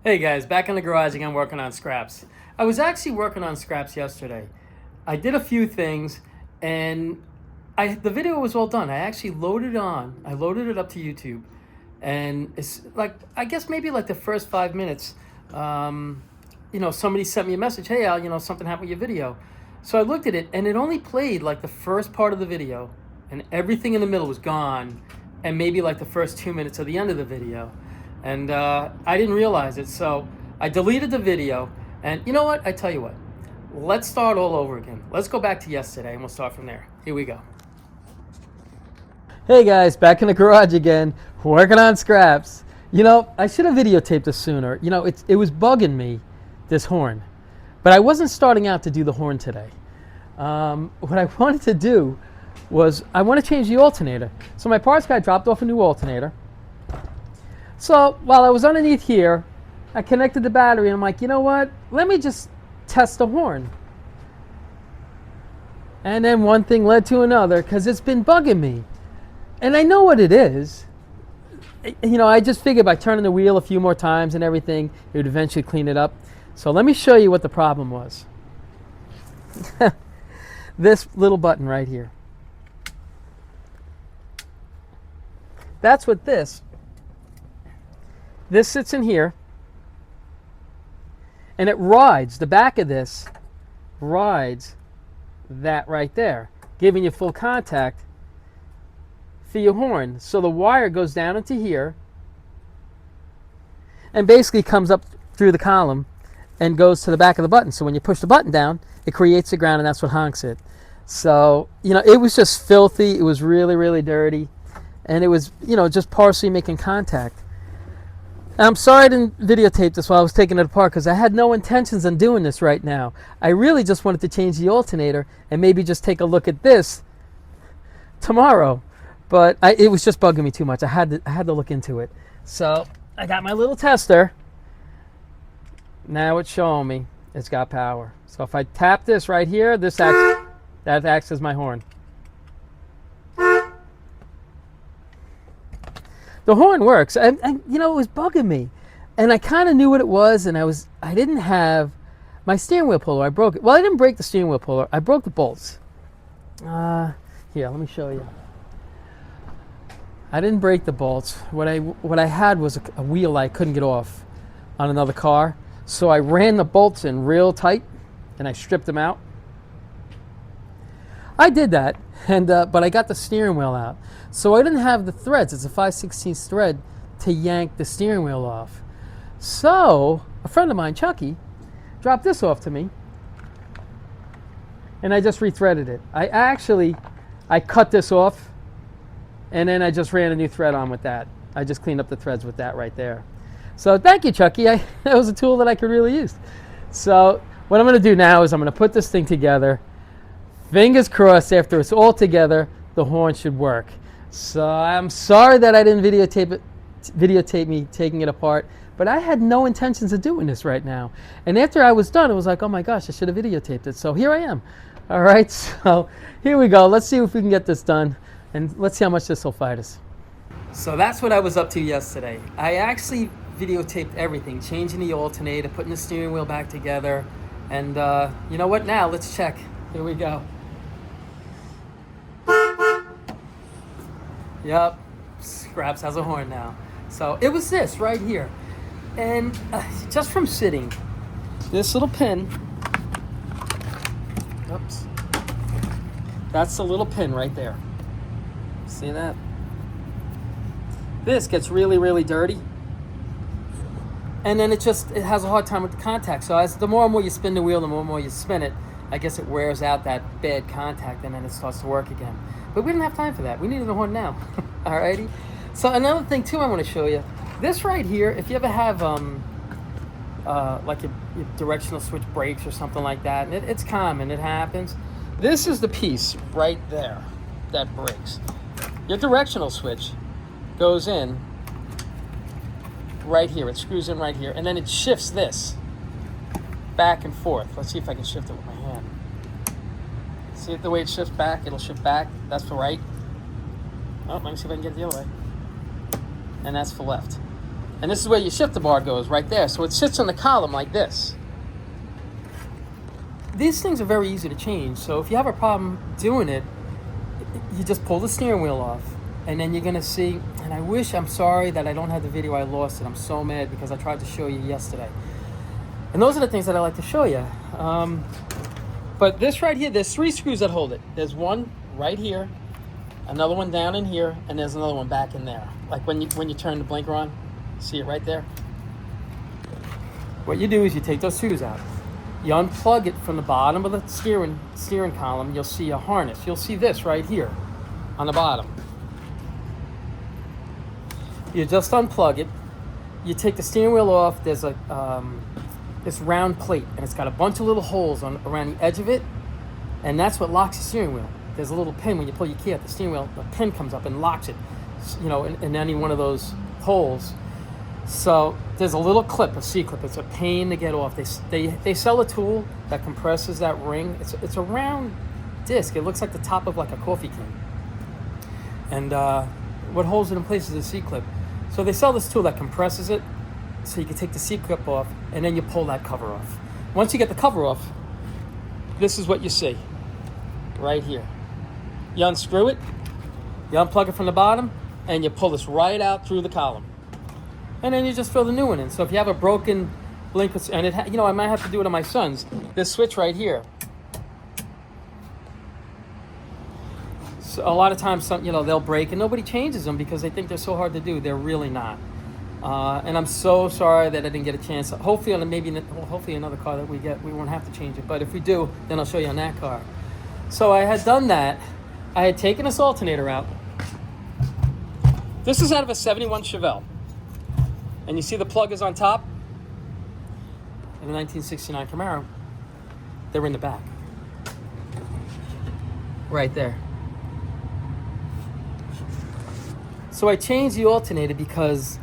Hey guys, back in the garage again working on scraps. I was actually working on scraps yesterday. I did a few things and the video was all done. I actually loaded it on. I loaded it up to YouTube and it's like I guess maybe like the first 5 minutes somebody sent me a message, "Hey Al, something happened with your video." So I looked at it and it only played like the first part of the video and everything in the middle was gone and maybe like the first 2 minutes of the end of the video. And I didn't realize it, so I deleted the video. And you know what? I tell you what, let's start all over again. Let's go back to yesterday and we'll start from there. Here we go. Hey guys, back in the garage again, working on scraps. I should have videotaped this sooner. It was bugging me, this horn. But I wasn't starting out to do the horn today. What I wanted to do was I want to change the alternator. So my parts guy dropped off a new alternator. So while I was underneath here, I connected the battery and I'm like, you know what? Let me just test the horn. And then one thing led to another because it's been bugging me. And I know what it is. I just figured by turning the wheel a few more times and everything, it would eventually clean it up. So let me show you what the problem was. This little button right here. That's what this sits in here, and it rides, the back of this rides that right there, giving you full contact for your horn. So the wire goes down into here and basically comes up through the column and goes to the back of the button. So when you push the button down, it creates the ground and that's what honks it. So, it was just filthy. It was really, really dirty. And it was, just partially making contact. I'm sorry I didn't videotape this while I was taking it apart because I had no intentions on doing this right now. I really just wanted to change the alternator and maybe just take a look at this tomorrow. But it was just bugging me too much. I had to look into it. So I got my little tester. Now it's showing me it's got power. So if I tap this right here, that acts as my horn. The horn works, and it was bugging me, and I kind of knew what it was, and I didn't have my steering wheel puller. I broke it. Well, I didn't break the steering wheel puller. I broke the bolts. Here, let me show you. I didn't break the bolts. What I had was a wheel I couldn't get off on another car, so I ran the bolts in real tight, and I stripped them out. I did that, but I got the steering wheel out. So I didn't have the threads. It's a 5/16 thread to yank the steering wheel off. So a friend of mine, Chucky, dropped this off to me, and I just rethreaded it. I cut this off, and then I just ran a new thread on with that. I just cleaned up the threads with that right there. So thank you, Chucky. That was a tool that I could really use. So what I'm going to do now is I'm going to put this thing together. Fingers crossed, after it's all together, the horn should work. So I'm sorry that I didn't videotape me taking it apart, but I had no intentions of doing this right now. And after I was done, it was like, oh my gosh, I should have videotaped it. So here I am. All right, so here we go. Let's see if we can get this done, and let's see how much this will fight us. So that's what I was up to yesterday. I actually videotaped everything, changing the alternator, putting the steering wheel back together, and you know what? Now let's check. Here we go. Yep, Scraps has a horn now. So it was this right here. And just from sitting, this little pin, oops, that's the little pin right there. See that? This gets really, really dirty. And then it has a hard time with the contact. So the more and more you spin the wheel, the more and more you spin it, I guess it wears out that bad contact and then it starts to work again. But we didn't have time for that. We needed the horn now. Alrighty. So another thing too I want to show you. This right here, if you ever have like your directional switch breaks or something like that, and it's common, it happens. This is the piece right there that breaks. Your directional switch goes in right here. It screws in right here, and then it shifts this back and forth. Let's see if I can shift it with my hand. See the way it shifts back? It'll shift back. That's for right. Oh, let me see if I can get it the other way. And that's for left. And this is where your shifter bar goes, right there. So it sits in the column like this. These things are very easy to change. So if you have a problem doing it, you just pull the steering wheel off. And then you're gonna see, and I'm sorry that I don't have the video, I lost it. I'm so mad because I tried to show you yesterday. And those are the things that I like to show you. But this right here, there's 3 screws that hold it. There's one right here, another one down in here, and there's another one back in there. Like when you turn the blinker on, see it right there? What you do is you take those screws out. You unplug it from the bottom of the steering column. You'll see a harness. You'll see this right here on the bottom. You just unplug it. You take the steering wheel off. There's a this round plate, and it's got a bunch of little holes around the edge of it, and that's what locks the steering wheel. There's a little pin when you pull your key out the steering wheel. The pin comes up and locks it, in any one of those holes. So there's a little clip, a C-clip. It's a pain to get off. They sell a tool that compresses that ring. It's a round disc. It looks like the top of like a coffee can, and what holds it in place is a C-clip. So they sell this tool that compresses it, so you can take the C-clip off, and then you pull that cover off. Once you get the cover off, this is what you see right here. You unscrew it, you unplug it from the bottom, and you pull this right out through the column. And then you just fill the new one in. So if you have a broken blinker, and I might have to do it on my son's, this switch right here. So a lot of times, they'll break, and nobody changes them because they think they're so hard to do. They're really not. And I'm so sorry that I didn't get a chance. Hopefully another car that we get, we won't have to change it. But if we do, then I'll show you on that car. So I had done that. I had taken this alternator out. This is out of a 71 Chevelle. And you see the plug is on top? In a 1969 Camaro. They're in the back. Right there. So I changed the alternator because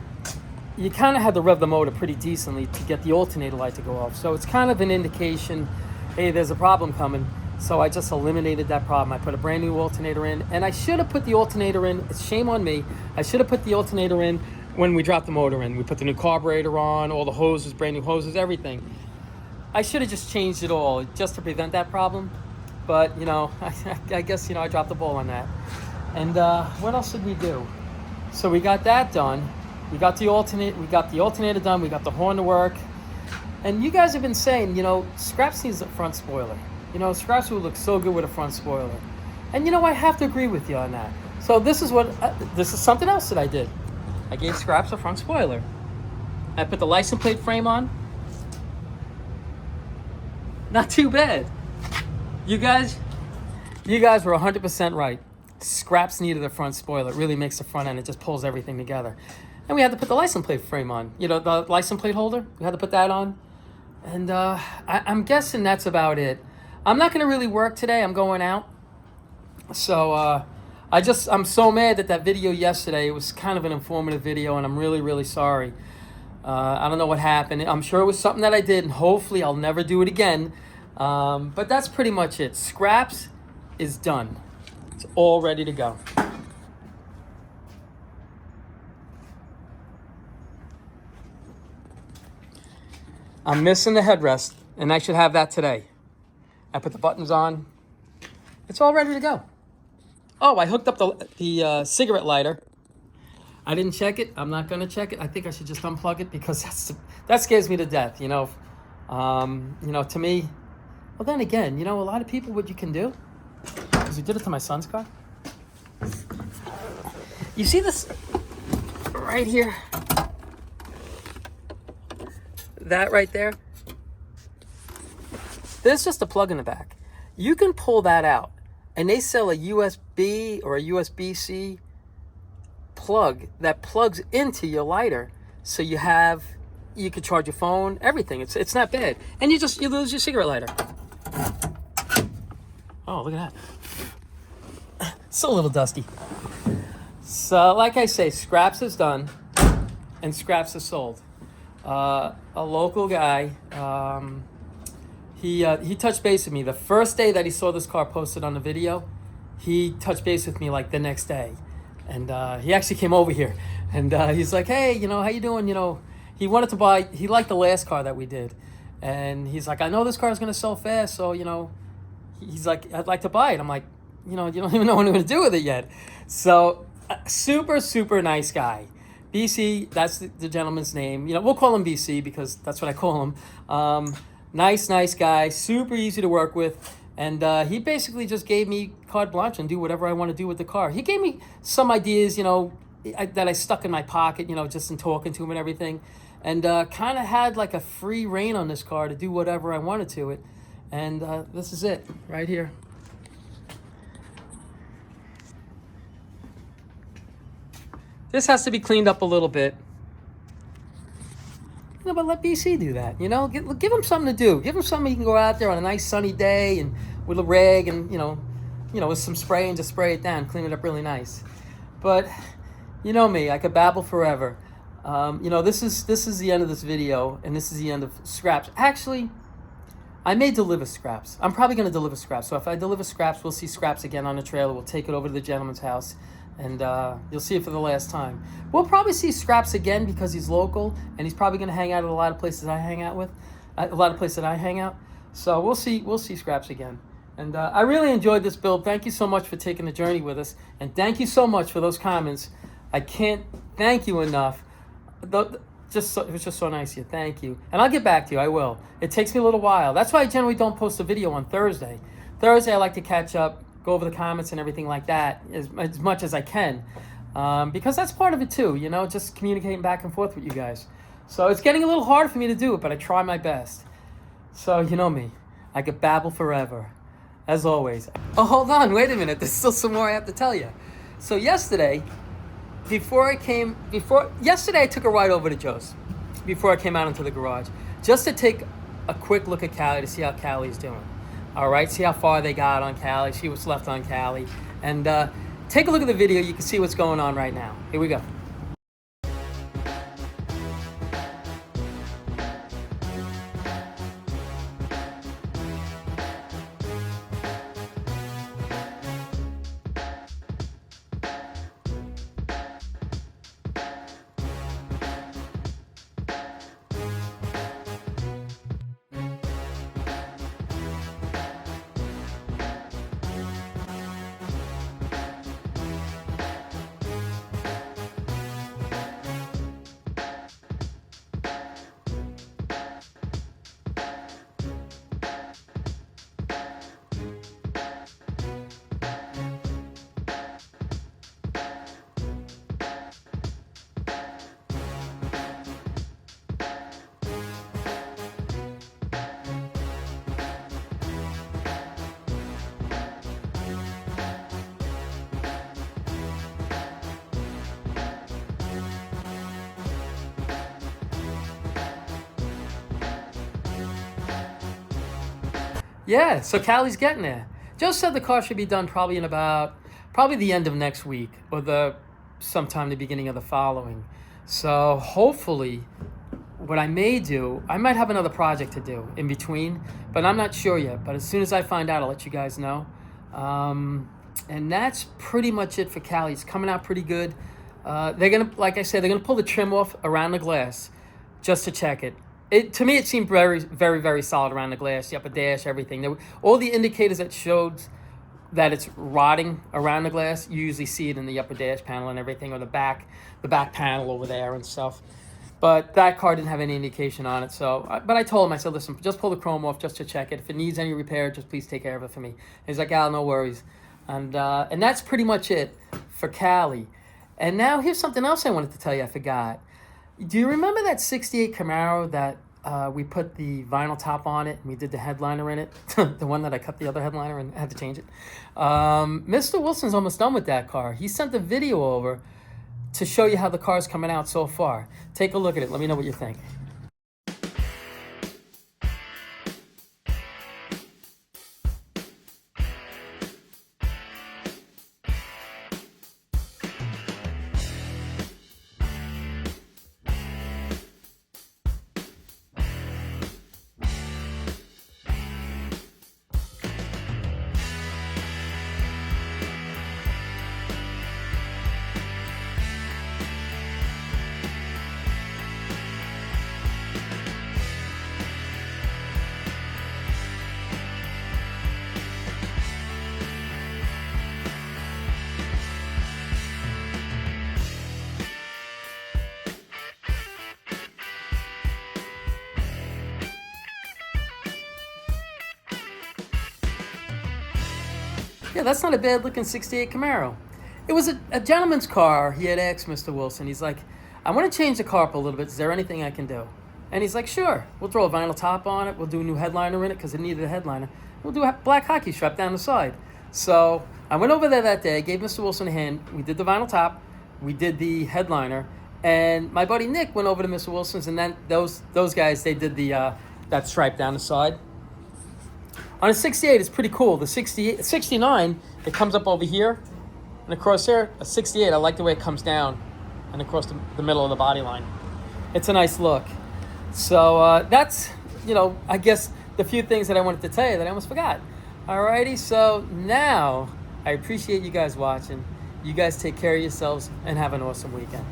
you kind of had to rev the motor pretty decently to get the alternator light to go off. So it's kind of an indication, hey, there's a problem coming. So I just eliminated that problem. I put a brand new alternator in, and I should have put the alternator in. It's shame on me. I should have put the alternator in when we dropped the motor in. We put the new carburetor on, all the hoses, brand new hoses, everything. I should have just changed it all just to prevent that problem. But, I guess, I dropped the ball on that. And what else did we do? So we got that done. We got the alternator done. We got the horn to work. And you guys have been saying, Scraps needs a front spoiler. Scraps would look so good with a front spoiler. And I have to agree with you on that. So this is something else that I did. I gave Scraps a front spoiler. I put the license plate frame on. Not too bad. You guys were 100% right. Scraps needed a front spoiler. It really makes the front end. It just pulls everything together. And we had to put the license plate frame on. The license plate holder. We had to put that on. And I'm guessing that's about it. I'm not going to really work today. I'm going out. So I'm so mad that video yesterday, it was kind of an informative video, and I'm really, really sorry. I don't know what happened. I'm sure it was something that I did, and hopefully I'll never do it again. But that's pretty much it. Scraps is done. It's all ready to go. I'm missing the headrest, and I should have that today. I put the buttons on. It's all ready to go. Oh, I hooked up the cigarette lighter. I didn't check it. I'm not going to check it. I think I should just unplug it because that scares me to death, To me, well, then again, a lot of people, what you can do is we did it to my son's car. You see this right here? That right there? There's just a plug in the back. You can pull that out, and they sell a USB or a USB-C plug that plugs into your lighter, so you could charge your phone, everything. It's not bad. And you lose your cigarette lighter. Oh, look at that. Still a little dusty. So, like I say, Scraps is done, and Scraps is sold. A local guy, he touched base with me. The first day that he saw this car posted on the video, he touched base with me like the next day. And he actually came over here. And he's like, hey, how you doing? He wanted to buy, he liked the last car that we did. And he's like, I know this car is going to sell fast, so, he's like, I'd like to buy it. I'm like, you don't even know what I'm going to do with it yet. So, super, super nice guy. BC, that's the gentleman's name. We'll call him BC because that's what I call him. Nice guy, super easy to work with. And he basically just gave me carte blanche and do whatever I want to do with the car. He gave me some ideas, that I stuck in my pocket, just in talking to him and everything. And kind of had like a free reign on this car to do whatever I wanted to it. And this is it right here. This has to be cleaned up a little bit. But let BC do that, Give him something to do. Give him something he can go out there on a nice sunny day and with a rag and, with some spray and just spray it down, clean it up really nice. But, me, I could babble forever. This is the end of this video, and this is the end of scraps. Actually, I may deliver scraps. I'm probably going to deliver scraps. So if I deliver scraps, we'll see scraps again on the trailer. We'll take it over to the gentleman's house, and you'll see it for the last time. We'll probably see scraps again because he's local, and he's probably going to hang out at a lot of places I hang out with, a lot of places that I hang out. So we'll see scraps again. And I really enjoyed this build. Thank you so much for taking the journey with us, and thank you so much for those comments. I can't thank you enough. It was just so nice of you. Thank you. And I'll get back to you. I will. It takes me a little while. That's why I generally don't post a video on Thursday. Thursday, I like to catch up, go over the comments and everything like that as much as I can. Because that's part of it too, just communicating back and forth with you guys. So it's getting a little hard for me to do it, but I try my best. So you know me. I could babble forever. As always. Oh, hold on. Wait a minute. There's still some more I have to tell you. So yesterday, yesterday I took a ride over to Joe's before I came out into the garage, just to take a quick look at Callie to see how Callie's doing. All right, see how far they got on Callie, see what's left on Callie, and take a look at the video. You can see what's going on right now. Here we go. Yeah, so Callie's getting there. Joe said the car should be done probably the end of next week or sometime the beginning of the following. So hopefully what I may do, I might have another project to do in between, but I'm not sure yet. But as soon as I find out, I'll let you guys know. And that's pretty much it for Callie. It's coming out pretty good. They're gonna, like I said, they're gonna pull the trim off around the glass just to check it. To me, it seemed very, very, very solid around the glass, the upper dash, everything. All the indicators that showed that it's rotting around the glass, you usually see it in the upper dash panel and everything, or the back panel over there and stuff. But that car didn't have any indication on it. But I told him, I said, listen, just pull the chrome off just to check it. If it needs any repair, just please take care of it for me. He's like, no worries. And that's pretty much it for Callie. And now here's something else I wanted to tell you. I forgot. Do you remember that 68 Camaro that we put the vinyl top on it and we did the headliner in it? The one that I cut the other headliner and had to change it. Mr. Wilson's almost done with that car. He sent the video over to show you how the car's coming out so far. Take a look at it. Let me know what you think. Yeah, that's not a bad looking 68 Camaro. It was a gentleman's car. He had asked Mr. Wilson, he's like, I want to change the car up a little bit. Is there anything I can do? And he's like, sure. We'll throw a vinyl top on it. We'll do a new headliner in it because it needed a headliner. We'll do a black hockey strap down the side. So I went over there that day, gave Mr. Wilson a hand. We did the vinyl top. We did the headliner. And my buddy Nick went over to Mr. Wilson's, and then those guys, they did the that stripe down the side. On a 68, it's pretty cool. The 69, it comes up over here and across there. A 68, I like the way it comes down and across the middle of the body line. It's a nice look. So that's, I guess the few things that I wanted to tell you that I almost forgot. Alrighty, so now I appreciate you guys watching. You guys take care of yourselves and have an awesome weekend.